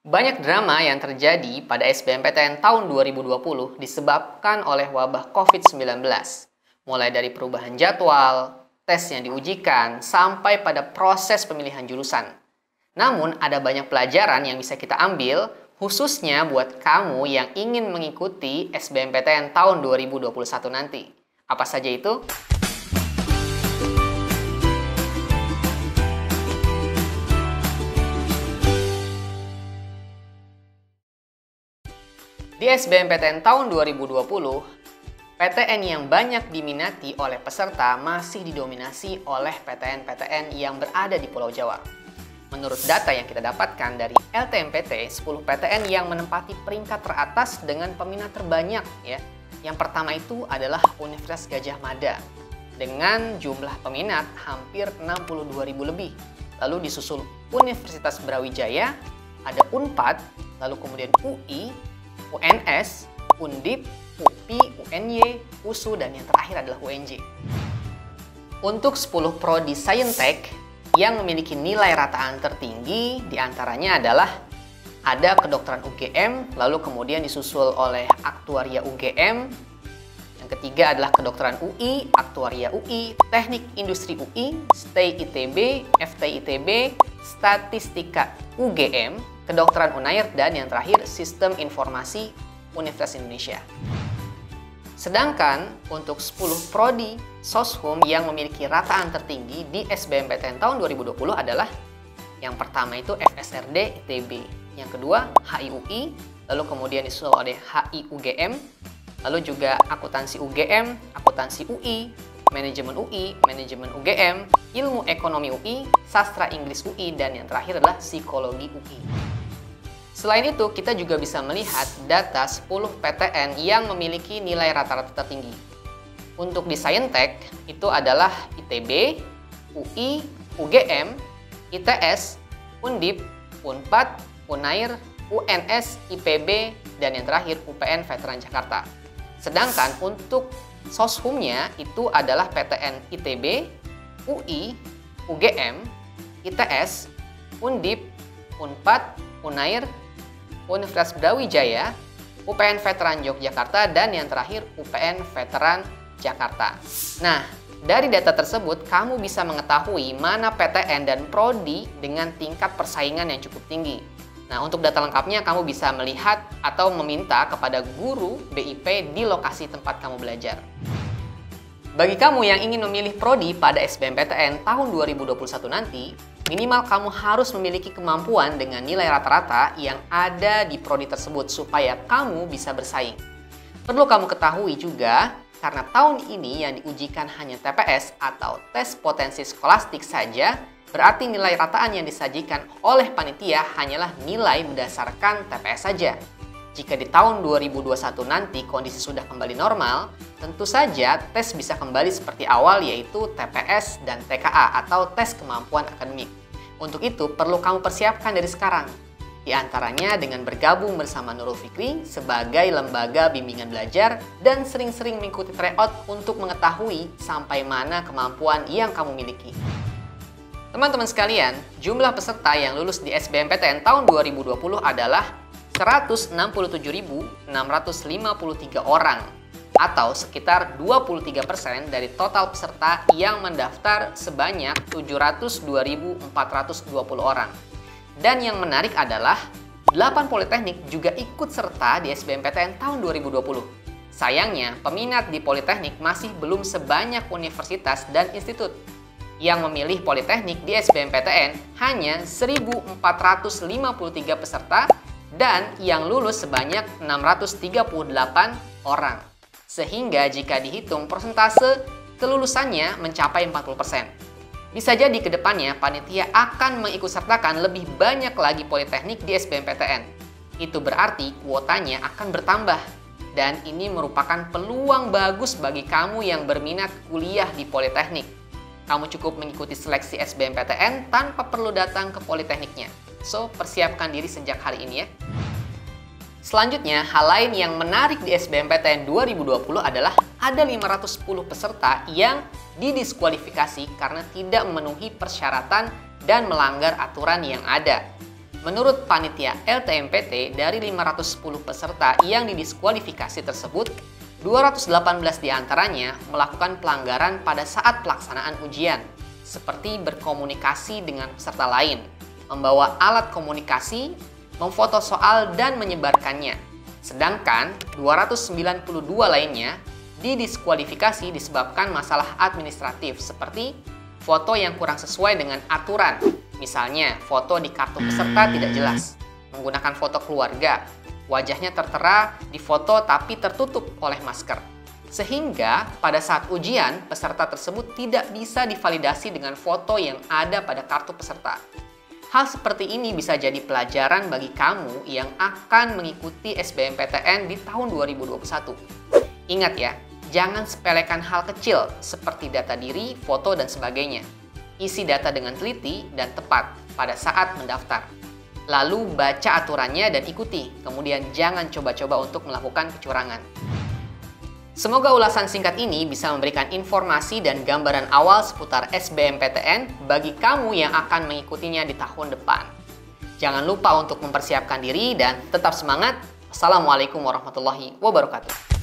Banyak drama yang terjadi pada SBMPTN tahun 2020 disebabkan oleh wabah COVID-19. Mulai dari perubahan jadwal, tes yang diujikan, sampai pada proses pemilihan jurusan. Namun, ada banyak pelajaran yang bisa kita ambil, khususnya buat kamu yang ingin mengikuti SBMPTN tahun 2021 nanti. Apa saja itu? Di SBMPTN tahun 2020, PTN yang banyak diminati oleh peserta masih didominasi oleh PTN-PTN yang berada di Pulau Jawa. Menurut data yang kita dapatkan dari LTMPT, 10 PTN yang menempati peringkat teratas dengan peminat terbanyak ya. Yang pertama itu adalah Universitas Gadjah Mada dengan jumlah peminat hampir 62.000 lebih. Lalu disusul Universitas Brawijaya, ada Unpad, lalu kemudian UI, UNS, Undip, UPI, UNY, USU, dan yang terakhir adalah UNJ. Untuk 10 prodi Saintek yang memiliki nilai rataan tertinggi, diantaranya adalah ada kedokteran UGM, lalu kemudian disusul oleh aktuaria UGM, yang ketiga adalah kedokteran UI, aktuaria UI, teknik industri UI, STI ITB, FTI ITB, statistika UGM, kedokteran Unair, dan yang terakhir sistem informasi Universitas Indonesia. Sedangkan untuk 10 prodi Soshum yang memiliki rataan tertinggi di SBMPTN tahun 2020 adalah yang pertama itu FSRD ITB, yang kedua HIUI, lalu kemudian disusul oleh HIUGM, lalu juga akuntansi UGM, akuntansi UI, manajemen UI, manajemen UGM, ilmu ekonomi UI, sastra Inggris UI, dan yang terakhir adalah psikologi UI. Selain itu, kita juga bisa melihat data 10 PTN yang memiliki nilai rata-rata tertinggi. Untuk di Saintek, itu adalah ITB, UI, UGM, ITS, Undip, Unpad, Unair, UNS, IPB, dan yang terakhir UPN Veteran Jakarta. Sedangkan untuk Soshumnya itu adalah PTN ITB, UI, UGM, ITS, Undip, Unpad, Unair, Universitas Brawijaya, UPN Veteran Yogyakarta, dan yang terakhir UPN Veteran Jakarta. Nah, dari data tersebut kamu bisa mengetahui mana PTN dan prodi dengan tingkat persaingan yang cukup tinggi. Nah, untuk data lengkapnya kamu bisa melihat atau meminta kepada guru BIP di lokasi tempat kamu belajar. Bagi kamu yang ingin memilih prodi pada SBMPTN tahun 2021 nanti, minimal kamu harus memiliki kemampuan dengan nilai rata-rata yang ada di prodi tersebut supaya kamu bisa bersaing. Perlu kamu ketahui juga, karena tahun ini yang diujikan hanya TPS atau tes potensi skolastik saja, berarti nilai rataan yang disajikan oleh panitia hanyalah nilai berdasarkan TPS saja. Jika di tahun 2021 nanti kondisi sudah kembali normal, tentu saja tes bisa kembali seperti awal, yaitu TPS dan TKA atau tes kemampuan akademik. Untuk itu perlu kamu persiapkan dari sekarang. Di antaranya dengan bergabung bersama Nurul Fikri sebagai lembaga bimbingan belajar dan sering-sering mengikuti tryout untuk mengetahui sampai mana kemampuan yang kamu miliki. Teman-teman sekalian, jumlah peserta yang lulus di SBMPTN tahun 2020 adalah 167.653 orang, atau sekitar 23% dari total peserta yang mendaftar sebanyak 702.420 orang. Dan yang menarik adalah 8 politeknik juga ikut serta di SBMPTN tahun 2020. Sayangnya, peminat di politeknik masih belum sebanyak universitas dan institut. Yang memilih politeknik di SBMPTN hanya 1.453 peserta dan yang lulus sebanyak 638 orang. Sehingga jika dihitung persentase kelulusannya mencapai 40%. Bisa jadi ke depannya panitia akan mengikutsertakan lebih banyak lagi politeknik di SBMPTN. Itu berarti kuotanya akan bertambah. Dan ini merupakan peluang bagus bagi kamu yang berminat kuliah di politeknik. Kamu cukup mengikuti seleksi SBMPTN tanpa perlu datang ke politekniknya. So, persiapkan diri sejak hari ini ya. Selanjutnya, hal lain yang menarik di SBMPTN 2020 adalah ada 510 peserta yang didiskualifikasi karena tidak memenuhi persyaratan dan melanggar aturan yang ada. Menurut panitia LTMPT, dari 510 peserta yang didiskualifikasi tersebut, 218 diantaranya melakukan pelanggaran pada saat pelaksanaan ujian, seperti berkomunikasi dengan peserta lain, membawa alat komunikasi, memfoto soal, dan menyebarkannya. Sedangkan 292 lainnya didiskualifikasi disebabkan masalah administratif, seperti foto yang kurang sesuai dengan aturan. Misalnya, foto di kartu peserta tidak jelas, menggunakan foto keluarga, wajahnya tertera di foto tapi tertutup oleh masker. Sehingga pada saat ujian, peserta tersebut tidak bisa divalidasi dengan foto yang ada pada kartu peserta. Hal seperti ini bisa jadi pelajaran bagi kamu yang akan mengikuti SBMPTN di tahun 2021. Ingat ya, jangan sepelekan hal kecil seperti data diri, foto, dan sebagainya. Isi data dengan teliti dan tepat pada saat mendaftar. Lalu baca aturannya dan ikuti, kemudian jangan coba-coba untuk melakukan kecurangan. Semoga ulasan singkat ini bisa memberikan informasi dan gambaran awal seputar SBMPTN bagi kamu yang akan mengikutinya di tahun depan. Jangan lupa untuk mempersiapkan diri dan tetap semangat. Assalamualaikum warahmatullahi wabarakatuh.